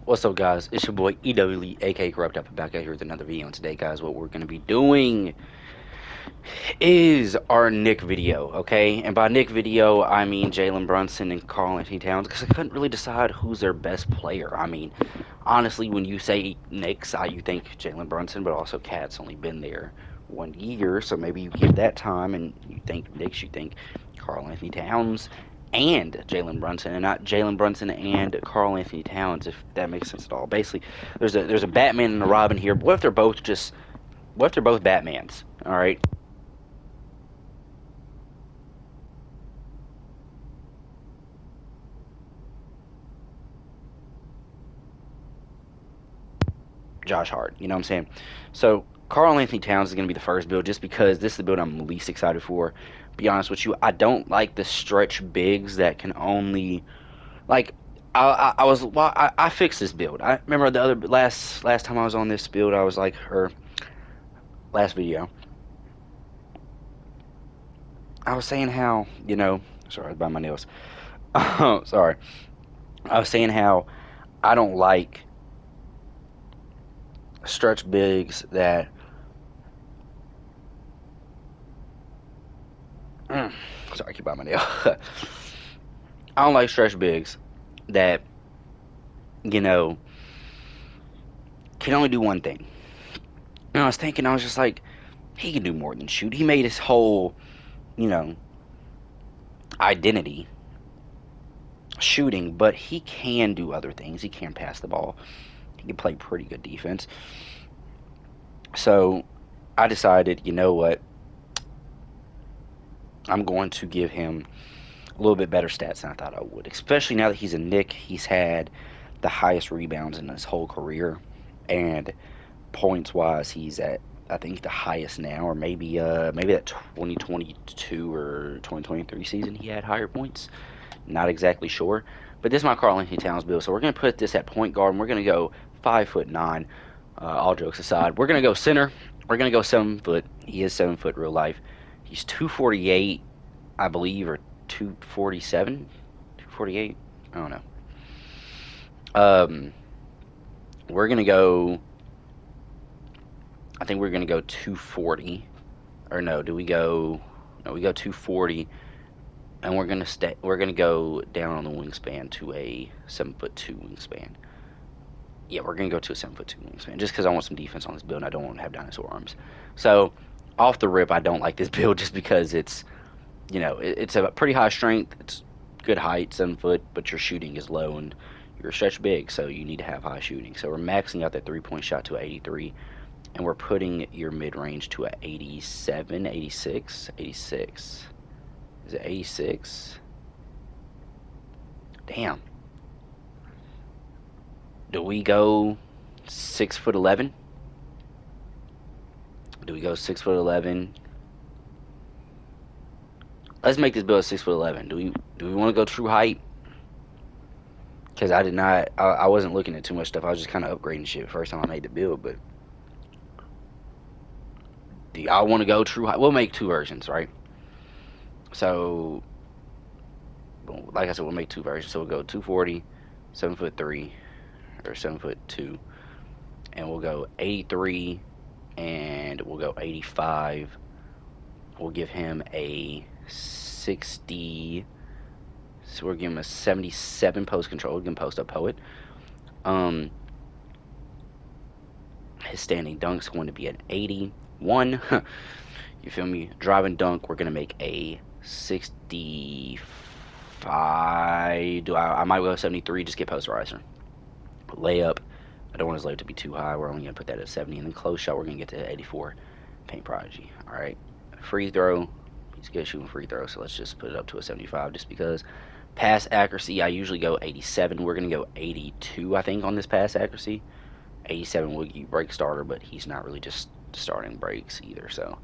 What's up, guys? It's your boy EW, aka Corrupt Up, back out here with another video. And today, guys, what we're going to be doing is our Nick video, okay? And by Nick video, I mean Jalen Brunson and Karl Anthony Towns, because I couldn't really decide who's their best player. I mean, honestly, when you say Knicks, you think Jalen Brunson, but also Cat's only been there 1 year, so maybe you give that time and you think Knicks, you think Karl Anthony Towns and Jalen Brunson, and not Jalen Brunson and Karl Anthony Towns, if that makes sense at all. Basically, there's a Batman and a Robin here. But what if they're both Batmans? All right. Josh Hart. You know what I'm saying? So Karl Anthony Towns is going to be the first build, just because this is the build I'm least excited for. Be honest with you, I don't like the stretch bigs that can only like. I was well, I fixed this build. I remember the other last time I was on this build, I was like her last video. I was saying how sorry, I was biting my nails. Sorry, I was saying how I don't like stretch bigs that. Mm, sorry, I keep biting my nail. I don't like stretch bigs that you know can only do one thing. And I was thinking, I was just like, he can do more than shoot. He made his whole, you know, identity shooting, but he can do other things. He can pass the ball. He can play pretty good defense. So I decided, you know what? I'm going to give him a little bit better stats than I thought I would. Especially now that he's a Nick, he's had the highest rebounds in his whole career, and points wise, he's at I think the highest now, or maybe that 2022 or 2023 season he had higher points. Not exactly sure, but this is my Karl Anthony Towns build. So we're gonna put this at point guard, and we're gonna go 5'9". All jokes aside, we're gonna go center. We're gonna go 7 foot. He is 7 foot real life. He's 248, I believe, or 247, 248. I don't know. Um, we're gonna go. I think we're gonna go 240. Or no, do we go? No, we go 240, and we're gonna stay. We're gonna go down on the wingspan to a 7'2" wingspan. Yeah, we're gonna go to a 7'2" wingspan, just because I want some defense on this build, and I don't want to have dinosaur arms. So, off the rip, I don't like this build just because it's a pretty high strength. It's good height, 7 foot, but your shooting is low and you're a stretch big, so you need to have high shooting. So we're maxing out that 3-point shot to 83, and we're putting your mid range to a 87, 86, 86. Is it 86? Damn. Do we go 6'11"? Do we go 6'11"? Let's make this build 6'11". Do we want to go true height? Because I did not. I wasn't looking at too much stuff. I was just kind of upgrading shit first time I made the build. But do y'all want to go true height? We'll make two versions, right? So, like I said, we'll make two versions. So we'll go 240, 7'3", or 7'2", and we'll go 83, and we'll go 85. We'll give him a 60. So we're giving him a 77 post control. We can post up poet. Um, his standing dunk's going to be an 81. You feel me? Driving dunk, we're gonna make a 65. I might go 73. Just get posterizer. Layup, I don't want his layup to be too high. We're only gonna put that at 70, and then close shot, we're gonna get to 84. Paint Prodigy. All right. Free throw, he's good shooting free throw, so let's just put it up to a 75, just because. Pass accuracy, I usually go 87. We're gonna go 82, I think, on this pass accuracy. 87 would be break starter, but he's not really just starting breaks either, so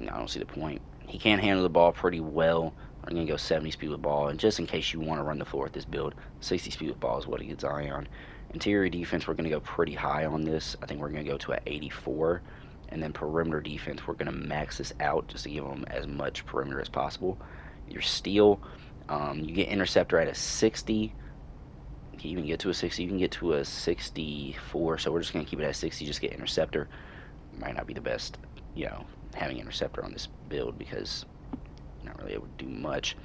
I don't see the point. He can handle the ball pretty well. I'm going to go 70 speed with ball, and just in case you want to run the floor with this build, 60 speed with ball is what he gets eye on. Interior defense, we're going to go pretty high on this. I think we're going to go to an 84. And then perimeter defense, we're going to max this out just to give them as much perimeter as possible. Your steal, you get interceptor at a 60. Can you even get to a 60? You can get to a 64, so we're just going to keep it at 60, just get interceptor. Might not be the best, having interceptor on this build because not really able to do much.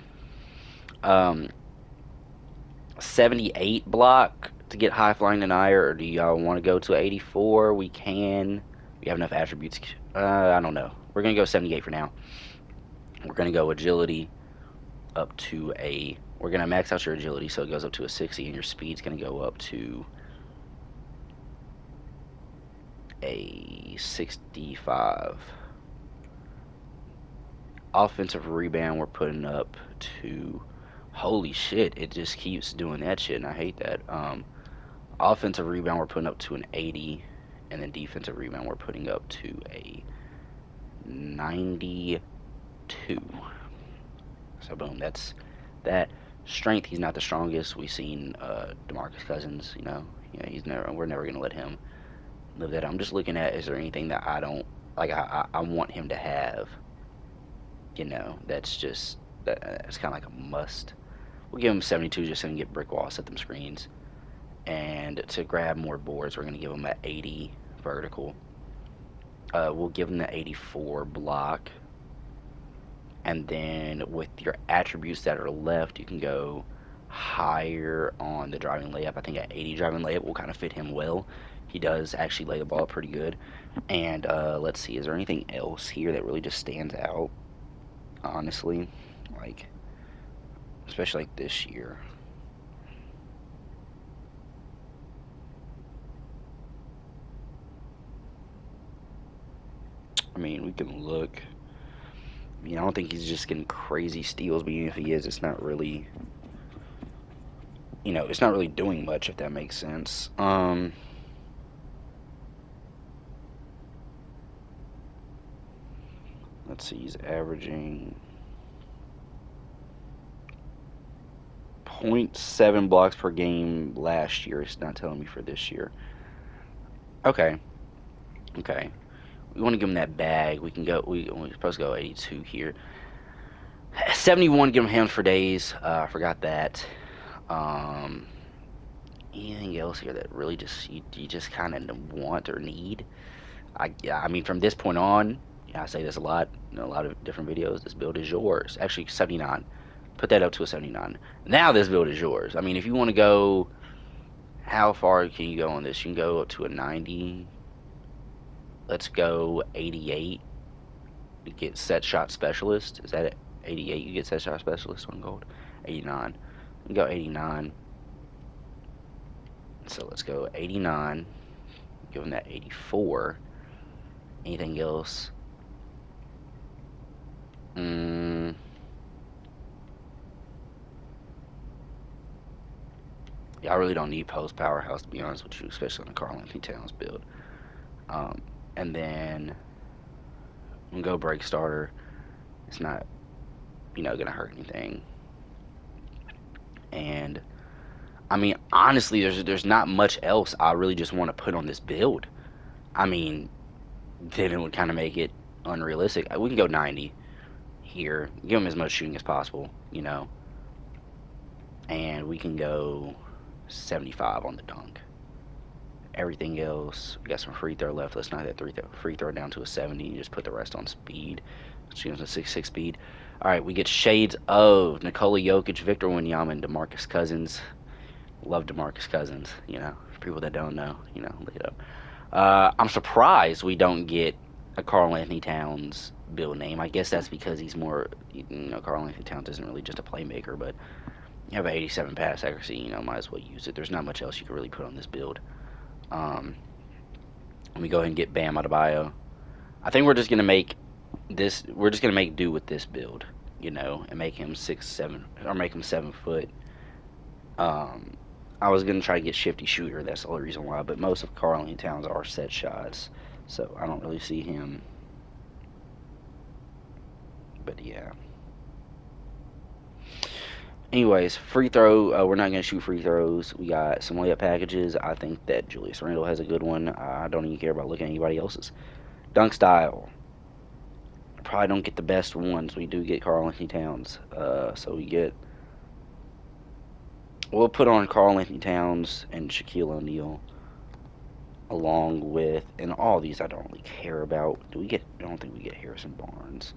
78 block to get high flying denier, or do y'all want to go to 84? We can. We have enough attributes. I don't know. We're going to go 78 for now. We're going to go agility up to a... We're going to max out your agility so it goes up to a 60, and your speed's going to go up to a 65. Offensive rebound we're putting up to... Holy shit, it just keeps doing that shit, and I hate that. Offensive rebound we're putting up to an 80, and then defensive rebound we're putting up to a 92. So boom, that's that. Strength, he's not the strongest. We've seen DeMarcus Cousins, we're never gonna let him live that. I'm just looking at, is there anything that I don't like? I want him to have. That's kind of like a must. We'll give him 72 just so he can get brick wall, set them screens. And to grab more boards, we're going to give him an 80 vertical. We'll give him the 84 block. And then with your attributes that are left, you can go higher on the driving layup. I think at 80 driving layup will kind of fit him well. He does actually lay the ball up pretty good. And let's see, is there anything else here that really just stands out? Honestly, like, especially like this year. I mean, we can look. I don't think he's just getting crazy steals, but even if he is, it's not really, it's not really doing much, if that makes sense. Let's see, he's averaging 0.7 blocks per game last year. It's not telling me for this year. Okay. We want to give him that bag. We're supposed to go 82 here. 71, give him hands for days. I forgot that. Anything else here that really just you just kind of want or need? I mean, from this point on, I say this a lot in a lot of different videos. This build is yours. Actually, 79. Put that up to a 79. Now this build is yours. I mean, if you want to go, how far can you go on this? You can go up to a 90. Let's go 88. You get set shot specialist. Is that it? 88? You get set shot specialist on gold. 89. We go 89. So let's go 89. Give him that 84. Anything else? Yeah, I really don't need post powerhouse, to be honest with you, especially on the Karl-Anthony Towns build. And then I'm gonna go break starter. It's not, gonna hurt anything. And I mean, honestly, there's not much else I really just want to put on this build. I mean, then it would kind of make it unrealistic. We can go 90 here, give him as much shooting as possible, and we can go 75 on the dunk. Everything else, we got some free throw left. Let's knock that free throw down to a 70 and just put the rest on speed. Shoot him a 6'6" speed. All right, we get shades of Nikola Jokic, Victor Wembanyama, and DeMarcus Cousins. Love DeMarcus Cousins, for people that don't know, look it up. I'm surprised we don't get a Karl-Anthony Towns build name. I guess that's because he's more, Karl-Anthony Towns isn't really just a playmaker, but you have an 87 pass accuracy, might as well use it. There's not much else you can really put on this build. Let me go ahead and get Bam Adebayo. I think we're just gonna make do with this build, and make him 6'7", or make him 7 foot. I was gonna try to get shifty shooter. That's the only reason why. But most of Karl-Anthony Towns are set shots, so I don't really see him. But yeah. Anyways, free throw. We're not gonna shoot free throws. We got some layup packages. I think that Julius Randle has a good one. I don't even care about looking at anybody else's. Dunk style. Probably don't get the best ones. We do get Karl-Anthony Towns. So we get We'll put on Karl Anthony Towns and Shaquille O'Neal along with, and all these I don't really care about. Do we get? I don't think we get Harrison Barnes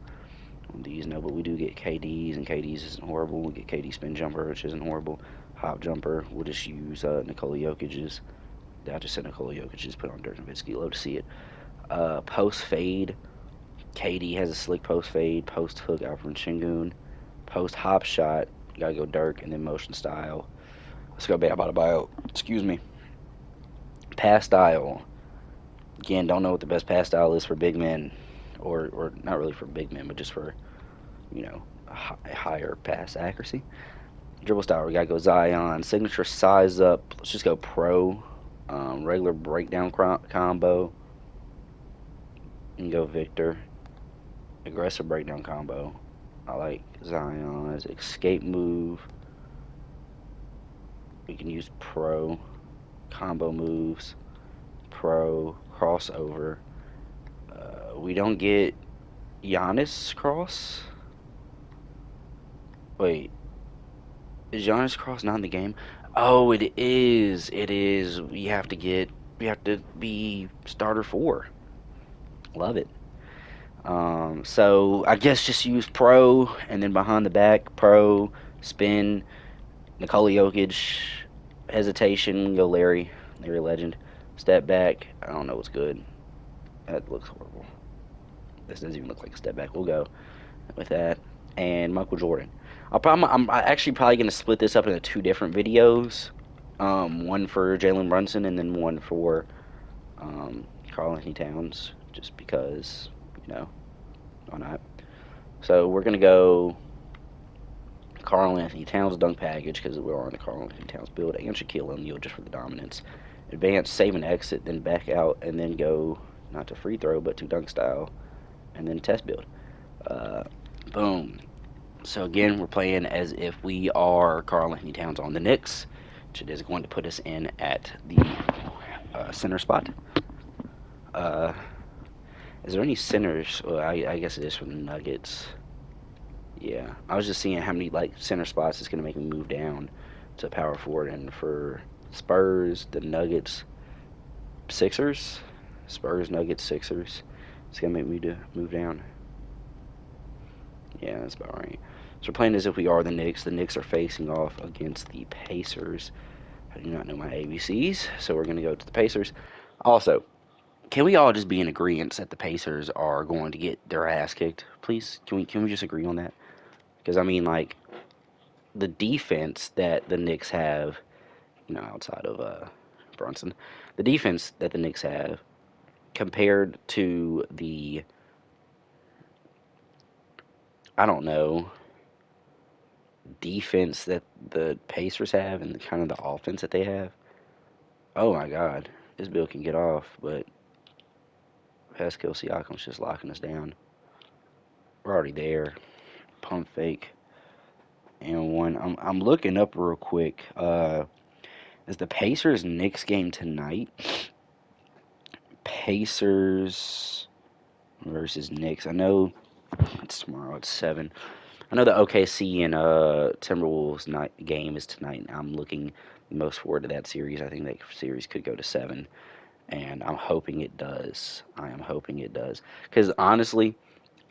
on these, no, but we do get KDs, and KDs isn't horrible. We get KD spin jumper, which isn't horrible. Hop jumper, we'll just use Nikola Jokic's. I just said Nikola Jokic's. Put on Dirk Nowitzki. Love to see it. Post fade, KD has a slick post fade. Post hook, Alfred Şengün. Post hop shot, gotta go Dirk, and then motion style. Let's go Bam Bada Bio. Excuse me. Pass style. Again, don't know what the best pass style is for big men, or not really for big men, but just for a higher pass accuracy. Dribble style, we gotta go Zion. Signature size up. Let's just go pro. Regular breakdown combo. And go Victor. Aggressive breakdown combo. I like Zion's escape move. We can use pro. Combo moves. Pro. Crossover. We don't get Giannis cross. Wait, is Giannis cross not in the game? Oh, it is. It is. We have to get. We have to be starter four. Love it. So I guess just use pro and then behind the back pro spin Nikola Jokic hesitation go Larry Legend step back. I don't know what's good. That looks horrible. This doesn't even look like a step back. We'll go with that and Michael Jordan. I'm actually probably gonna split this up into two different videos. One for Jalen Brunson and then one for Karl Anthony Towns, just because why not? So we're gonna go Karl Anthony Towns dunk package because we're on the Karl Anthony Towns build, and Shaquille O'Neal just for the dominance. Advance, save and exit, then back out, and then go not to free throw but to dunk style, and then test build. Uh, Boom. So again, we're playing as if we are Karl Anthony Towns on the Knicks, which it is going to put us in at the center spot. Uh, is there any centers? Well, I guess it is from the Nuggets. Yeah, I was just seeing how many like center spots it's gonna make me move down to power forward, and for Spurs, the Nuggets, Sixers, Spurs, Nuggets, Sixers, it's gonna make me to move down. Yeah, that's about right. So we're playing as if we are the Knicks. The Knicks are facing off against the Pacers. I do not know my ABCs, so we're gonna go to the Pacers. Also, can we all just be in agreement that the Pacers are going to get their ass kicked? Please, can we just agree on that? Because I mean, like the defense that the Knicks have, outside of Brunson, the defense that the Knicks have compared to the, I don't know, defense that the Pacers have and kind of the offense that they have. Oh my God, this bill can get off, but Pascal Siakam's just locking us down. We're already there. Pump fake and one. I'm looking up real quick. Is the Pacers Knicks game tonight? Pacers versus Knicks. I know it's tomorrow at 7. I know the OKC and Timberwolves night game is tonight. I'm looking most forward to that series. I think that series could go to 7, and I'm hoping it does. I am hoping it does because honestly,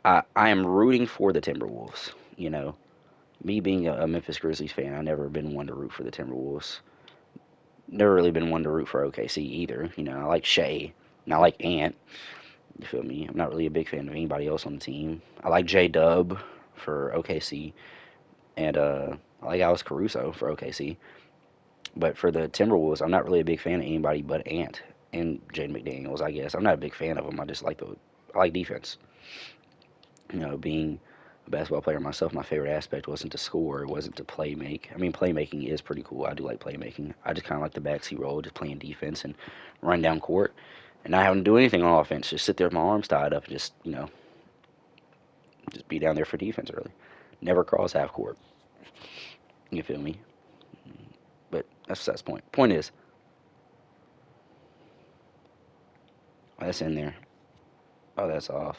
I am rooting for the Timberwolves. Me being a Memphis Grizzlies fan, I've never been one to root for the Timberwolves. Never really been one to root for OKC either. I like Shea and I like Ant. You feel me? I'm not really a big fan of anybody else on the team. I like J Dub for OKC, and I like Alex Caruso for OKC. But for the Timberwolves, I'm not really a big fan of anybody but Ant and Jaden McDaniels. I guess I'm not a big fan of them. I like defense. Being a basketball player myself, my favorite aspect wasn't to score, it wasn't to play make. I mean, playmaking is pretty cool. I do like playmaking. I just kind of like the backseat role, just playing defense and run down court and not having to do anything on offense. Just sit there with my arms tied up and just be down there for defense early. Never cross half court. You feel me? But that's the point. Point is, that's in there. Oh, that's off.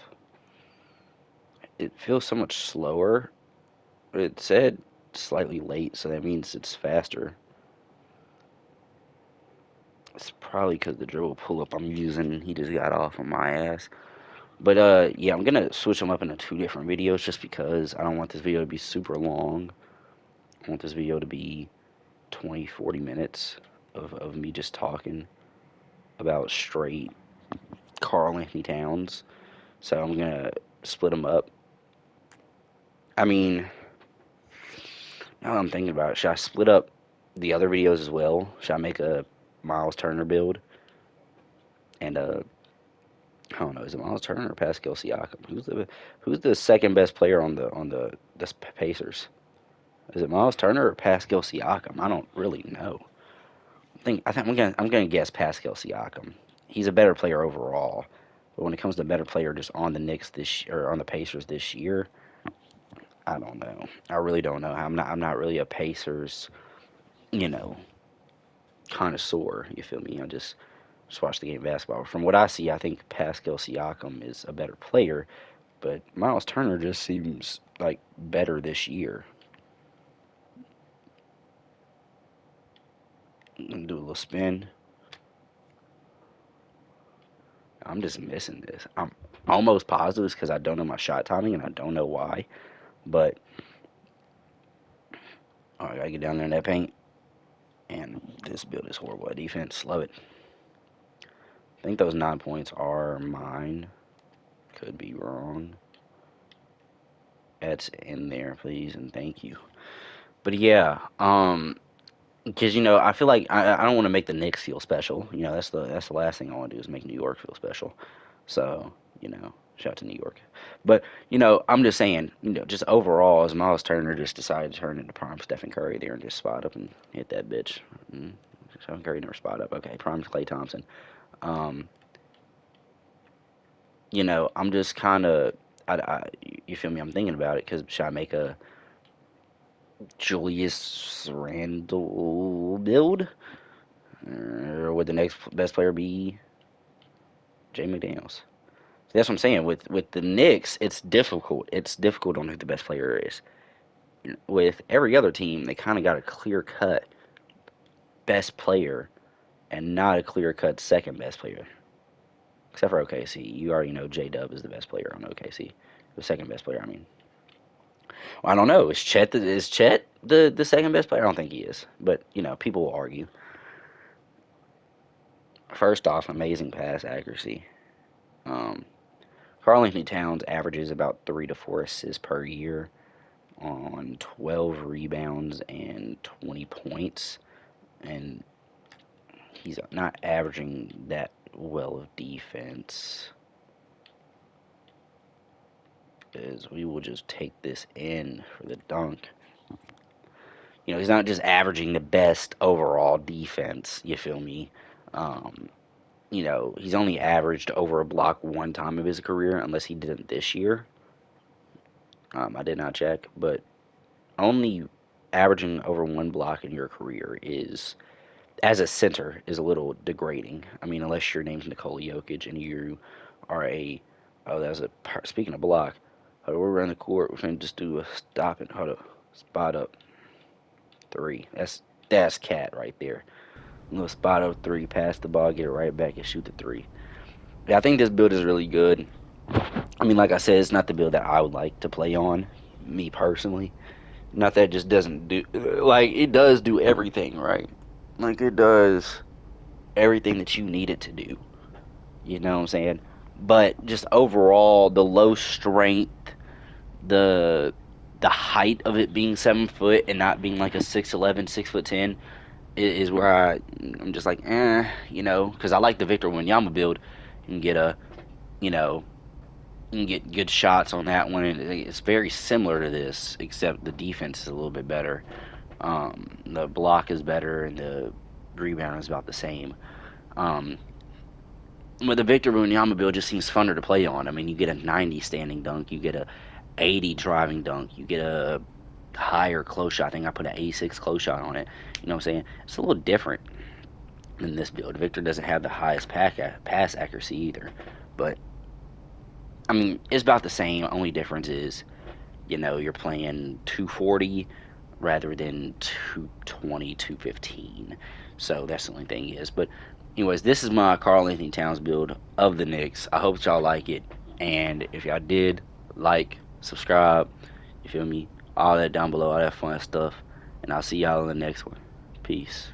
It feels so much slower. It said slightly late, so that means it's faster. It's probably because the dribble pull-up I'm using, he just got off on my ass. But yeah, I'm gonna switch them up into two different videos just because I don't want this video to be super long. I want this video to be 20, 40 minutes of me just talking about straight Karl Anthony Towns. So I'm gonna split them up. I mean, now that I'm thinking about it, should I split up the other videos as well? Should I make a Miles Turner build and I don't know, is it Miles Turner or Pascal Siakam? Who's the second best player on the Pacers? Is it Miles Turner or Pascal Siakam? I don't really know. I think I'm gonna guess Pascal Siakam. He's a better player overall, but when it comes to better player just on the Knicks or on the Pacers this year, I don't know. I really don't know. I'm not really a Pacers, you know, connoisseur. You feel me? I just watch the game of basketball. From what I see, I think Pascal Siakam is a better player, but Miles Turner just seems like better this year. Do a little spin. I'm just missing this. I'm almost positive because I don't know my shot timing and I don't know why. But I gotta get down there in that paint. And this build is horrible at defense. Love it. I think those 9 points are mine. Could be wrong. That's in there, please, and thank you. But yeah, because I feel like I don't want to make the Knicks feel special. That's the last thing I want to do is make New York feel special. So shout out to New York. But I'm just saying, just overall, as Miles Turner just decided to turn into prime Stephen Curry there and just spot up and hit that bitch. Mm, Stephen Curry never spot up. Okay, prime Klay Thompson. Um, I'm just kind of, you feel me? I'm thinking about it because should I make a Julius Randle build? Or would the next best player be Jay McDaniels? That's what I'm saying. With the Knicks, it's difficult. It's difficult on who the best player is. With every other team, they kind of got a clear cut best player and not a clear cut second best player. Except for OKC, you already know J Dub is the best player on OKC. The second best player, I mean. Well, I don't know. Is Chet the second best player? I don't think he is, but people will argue. First off, amazing pass accuracy. Um, Karl Anthony Towns averages about 3 to 4 assists per year on 12 rebounds and 20 points, and he's not averaging that well of defense. As we will just take this in for the dunk. He's not just averaging the best overall defense. You feel me? Um, he's only averaged over a block one time of his career, unless he did it this year. I did not check, but only averaging over one block in your career is, as a center, is a little degrading. I mean, unless your name's Nikola Jokic and you are oh, that was speaking of block. Hold on, we're around the court. We're going to just do a stop and hold up, spot up three. That's cat right there. A little spot up three, pass the ball, get it right back, and shoot the three. Yeah, I think this build is really good. I mean, like I said, it's not the build that I would like to play on, me personally. Not that it just doesn't do, like, it does do everything, right? Like, it does everything that you need it to do. You know what I'm saying? But just overall, the low strength, the the height of it being 7 foot and not being like a 6'11", 6'10", is where I'm just like, because I like the Victor Wembanyama build. You can get you know, you can get good shots on that one. It's very similar to this, except the defense is a little bit better. The block is better, and the rebound is about the same. Um, but the Victor Wembanyama build just seems funner to play on. I mean, you get a 90 standing dunk, you get a 80 driving dunk, you get a higher close shot. I think I put an 86 close shot on it. You know what I'm saying? It's a little different than this build. Victor doesn't have the highest pass accuracy either. But, I mean, it's about the same. Only difference is, you're playing 240 rather than 220, 215. So that's the only thing is. But anyways, this is my Karl-Anthony Towns build of the Knicks. I hope y'all like it. And if y'all did, like, subscribe, you feel me? All that down below, all that fun stuff. And I'll see y'all in the next one. Peace.